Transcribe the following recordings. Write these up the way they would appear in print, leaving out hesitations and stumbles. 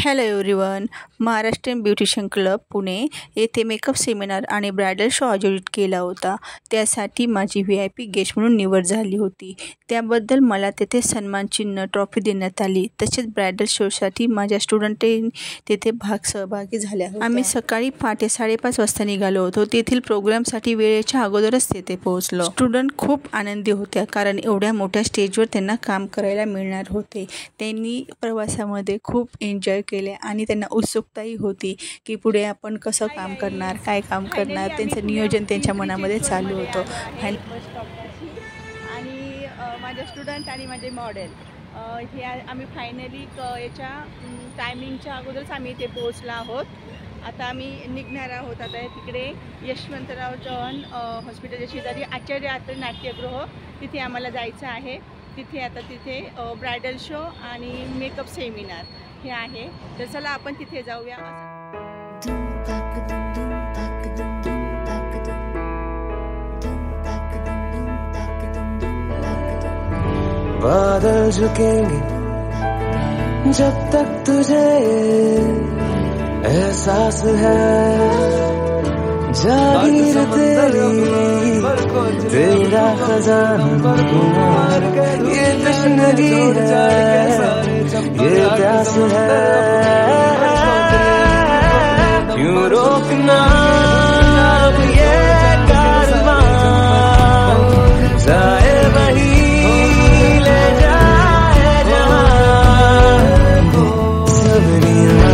Hello everyone. Maharashtrian beautician club Pune येथे makeup seminar आणि bridal show आयोजित केला होता. त्यासाठी माझी VIP गेस्ट म्हणून निवड झाली होती. त्याबद्दल मला तेथे सन्मान चिन्ह ट्रॉफी देण्यात आली. तसेच ब्रायडल शोसाठी माझ्या स्टुडंटही तेथे सहभागी झाल्या होत्या. आम्ही सकाळी पहाटे 5:30 वाजता निघालो होतो. तेथील प्रोग्रामसाठी वेळेच्या अगोदरच तेथे पोहोचलो. स्टुडंट खूप आनंदी होत्या कारण एवढ्या मोठ्या स्टेजवर त्यांना काम करायला मिळणार होते. त्यांनी प्रवासामध्ये खूप एन्जॉय केले आणि त्यांना उत्सुकताही होती की पुढे आपण कसं काम करणार, काय काम करणार, त्यांचं नियोजन त्यांच्या मनामध्ये चालू होतं. आणि माझे स्टुडंट आणि माझे मॉडेल हे आम्ही फायनली याच्या टायमिंगच्या अगोदरच आम्ही इथे पोहोचलो आहोत. आता आम्ही निघणार आहोत. आता तिकडे यशवंतराव चव्हाण हॉस्पिटलच्या शेजारी आचार्य आत्रे नाट्यगृह तिथे आम्हाला जायचं आहे. तिथे ब्रायडल शो आणि मेकअप सेमिनार हे आहे. तर चला आपण तिथे जाऊया. बादल झुकेंगे जब तक तुझे एहसास है, जागीर तेरी तेरा खजाना, ये तशनगी है, ये प्यास है, क्यों रोकना ये कारवां, जाए वही ले जाए जहां, सबरिया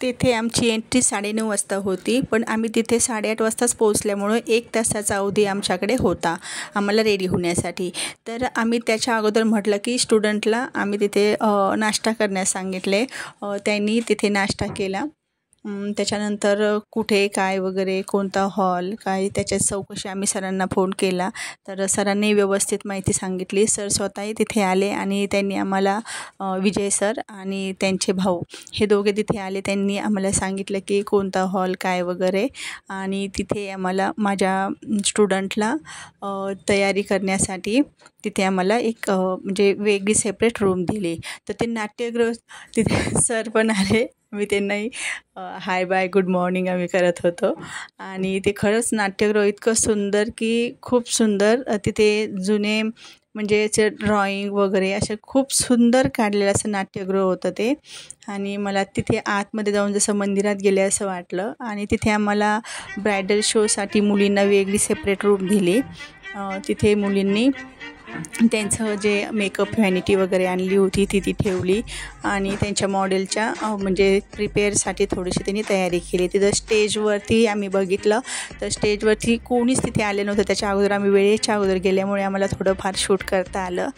तेथे आमची एंट्री 9:30 वाजता होती, पण आम्ही तिथे 8:30 वाजताच पोहोचल्यामुळे 1 तासाचा अवधी आमच्याकडे होता आम्हाला रेडी होण्यासाठी. तर आम्ही त्याच्या अगोदर म्हटलं की स्टुडंटला आम्ही तिथे नाश्ता करण्यास सांगितले. त्यांनी तिथे नाश्ता केला. त्याच्यानंतर कुठे काय वगैरे कोणता हॉल काय त्याच्या चौकशी आम्ही सरांना फोन केला. तर सरांनी व्यवस्थित माहिती सांगितली. सर स्वतःही तिथे आले आणि त्यांनी आम्हाला विजय सर आणि त्यांचे भाऊ हे दोघे तिथे आले. त्यांनी आम्हाला सांगितलं की कोणता हॉल काय वगैरे, आणि तिथे आम्हाला माझ्या स्टुडंटला तयारी करण्यासाठी तिथे आम्हाला एक म्हणजे वेगळी सेपरेट रूम दिली. तर ते नाट्यगृह तिथे सर पण आले. मी त्यांनाही हाय बाय गुड मॉर्निंग आम्ही करत होतो. आणि ते खरंच नाट्यगृह इतकं सुंदर की खूप सुंदर. तिथे जुने म्हणजे ड्रॉइंग वगैरे असे खूप सुंदर काढलेलं असं नाट्यगृह होतं ते. आणि मला तिथे आतमध्ये जाऊन जसं मंदिरात गेले असं वाटलं. आणि तिथे आम्हाला ब्रायडल शोसाठी मुलींना वेगळी सेपरेट रूम दिली. तिथे मुलींनी त्यांचं जे मेकअप व्हॅनिटी वगैरे आणली होती ती ठेवली आणि त्यांच्या मॉडेलच्या म्हणजे प्रिपेअरसाठी थोडीशी त्यांनी तयारी केली. तिथं स्टेजवरती आम्ही बघितलं तर स्टेजवरती कोणीच तिथे आले नव्हतं. त्याच्या अगोदर आम्ही वेळेच्या अगोदर गेल्यामुळे आम्हाला थोडंफार शूट करता आलं.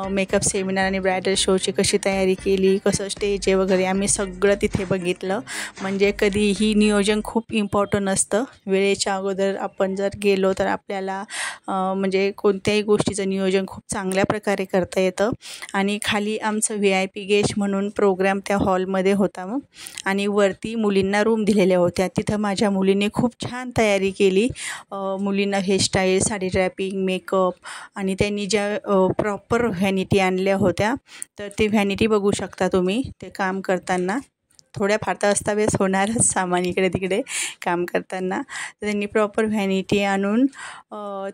मेकअप सेमिनार आणि ब्रायडल शोची कशी तयारी केली, कसं स्टेज आहे वगैरे आम्ही सगळं तिथे बघितलं. म्हणजे कधीही नियोजन खूप इम्पॉर्टंट असतं. वेळेच्या अगोदर आपण जर गेलो तर आपल्याला म्हणजे कोणत्याही गोष्टीचं नियोजन खूप चांगल्या प्रकारे करता येतं. आणि खाली आमचं VIP गेस्ट म्हणून प्रोग्राम त्या हॉलमध्ये होता मग, आणि वरती मुलींना रूम दिलेल्या होत्या. तिथं माझ्या मुलींनी खूप छान तयारी केली. मुलींना हेअरस्टाईल, साडी ड्रॅपिंग, मेकअप, आणि त्यांनी ज्या प्रॉपर व्हॅनिटी आणल्या होत्या तर ते व्हॅनिटी बघू शकता तुम्ही. ते काम करताना थोड्याफार तर अस्ताव्यस्त होणारच सामान इकडे तिकडे काम करताना. त्यांनी प्रॉपर व्हॅनिटी आणून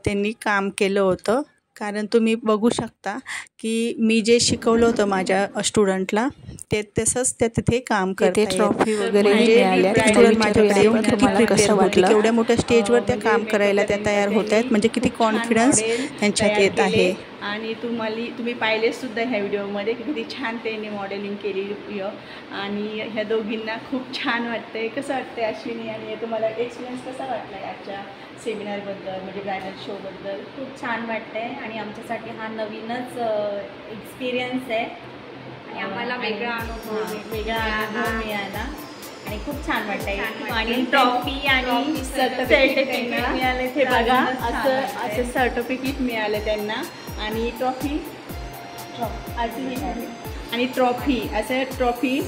त्यांनी काम केलं होतं. कारण तुम्ही बघू शकता की मी जे शिकवलं होतं माझ्या स्टुडंटला ते तसंच त्या तिथे काम करते. ट्रॉफी वगैरे मिळाल्या. माझ्याकडे येऊन तुम्हाला कसं वाटलं, एवढ्या मोठ्या स्टेजवर त्या काम करायला त्या तयार होत आहेत, म्हणजे किती कॉन्फिडन्स त्यांच्यात येत आहे. आणि तुम्ही पाहिलेसुद्धा ह्या व्हिडिओमध्ये की किती छान त्यांनी मॉडेलिंग केली. आणि ह्या दोघींना खूप छान वाटतंय. कसं वाटतंय अश्विनी, आणि तुम्हाला एक्सपिरियन्स कसा वाटला आजच्या सेमिनारबद्दल म्हणजे ब्रायडल शोबद्दल? खूप छान वाटतंय आणि आमच्यासाठी हा नवीनच एक्सपिरियन्स आहे आणि आम्हाला वेगळा अनुभव मिळाला आणि खूप छान वाटतंय. आणि ट्रॉफी आणि सर्टिफिकेट मिळाले. ते बघा असं सर्टिफिकेट मिळालं त्यांना. आणि ट्रॉफी आणि ट्रॉफी असं ट्रॉफी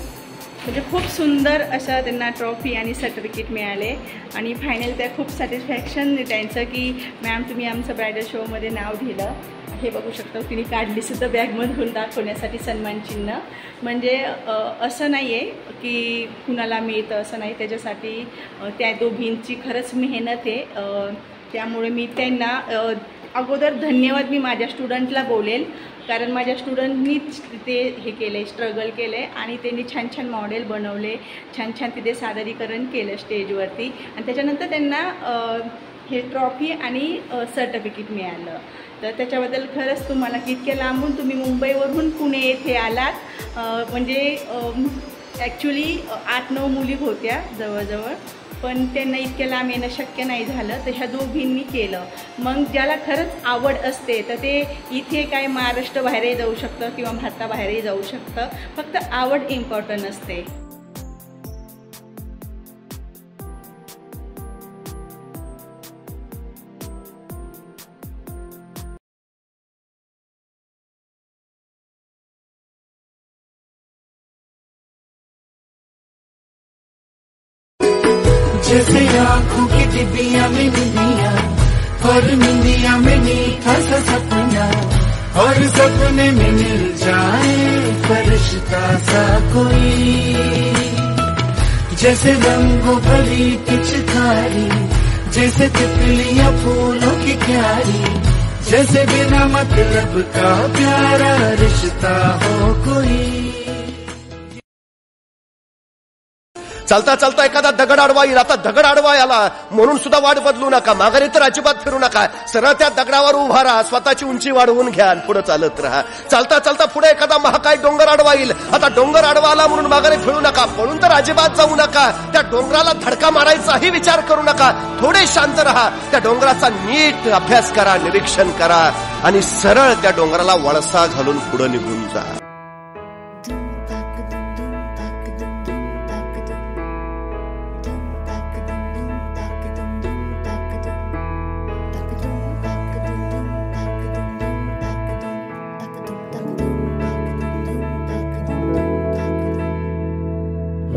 म्हणजे खूप सुंदर असं त्यांना ट्रॉफी आणि सर्टिफिकेट मिळाले आणि फायनल त्या खूप सॅटिस्फॅक्शन त्यांचं की मॅम तुम्ही आमचं ब्रायडल शोमध्ये नाव दिलं. हे बघू शकता तिने काढलीसुद्धा बॅगमधून दाखवण्यासाठी सन्मान चिन्ह. म्हणजे असं नाही आहे की कुणाला मिळतं असं नाही, त्याच्यासाठी त्या दोघींची खरंच मेहनत आहे. त्यामुळे मी त्यांना अगोदर धन्यवाद मी माझ्या स्टुडंटला बोलेल, कारण माझ्या स्टुडंटनीच ते हे केले, स्ट्रगल केले आणि त्यांनी छान छान मॉडेल बनवले, छान छान तिथे सादरीकरण केलं स्टेजवरती आणि त्याच्यानंतर त्यांना हे ट्रॉफी आणि सर्टिफिकेट मिळालं. तर त्याच्याबद्दल खरंच तुम्हाला की इतक्या लांबून तुम्ही मुंबईवरून पुणे येथे आलात. म्हणजे ॲक्च्युली 8-9 मुली होत्या जवळजवळ, पण त्यांना इतक्या लांब येणं शक्य नाही झालं, तर ह्या दोघींनी केलं. मग ज्याला खरंच आवड असते तर ते इथे काय महाराष्ट्र बाहेरही जाऊ शकतं किंवा भारताबाहेरही जाऊ शकतं, फक्त आवड इम्पॉर्टंट असते. जैसे आँखों की डिबिया में निंदिया और निंदिया में मीठा सा सपना और सपने में मिल जाए फरिश्ता सा कोई. जैसे रंगों भरी पिचकारी, जैसे तितलियां फूलों की क्यारी, जैसे बिना मतलब का प्यारा रिश्ता हो कोई. चालता चालता एखादा दगड आडवा येईल. आता दगड आडवा आला म्हणून सुद्धा वाट बदलू नका, माघारी तर अजिबात फिरू नका. सरळ त्या दगडावर उभा राहा, स्वतःची उंची वाढवून घ्या आणि पुढे चालत राहा. चालता चालता पुढे एखादा महाकाय डोंगर आडवा येईल. आता डोंगर आडवा आला म्हणून माघारी फिरू नका, पळून तर अजिबात जाऊ नका. त्या डोंगराला धडका मारायचाही विचार करू नका. थोडे शांत राहा, त्या डोंगराचा नीट अभ्यास करा, निरीक्षण करा आणि सरळ त्या डोंगराला वळसा घालून पुढे निघून जा.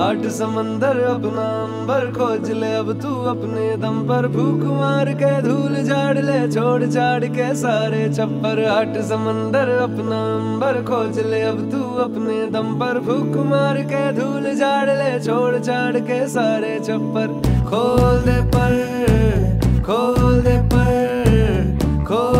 आठ समंदर अपना अंबर खोज ले अब तू अपने दम पर, फूक मार के धूल झाड़ ले छोड़ छाड़ के सारे छप्पर. आठ समंदर अपना अंबर खोज ले अब तू अपने दम पर, फूक मार के धूल झाड़ ले छोड़ छाड़ के सारे छप्पर. खोल दे पर, खोल दे पर, खोल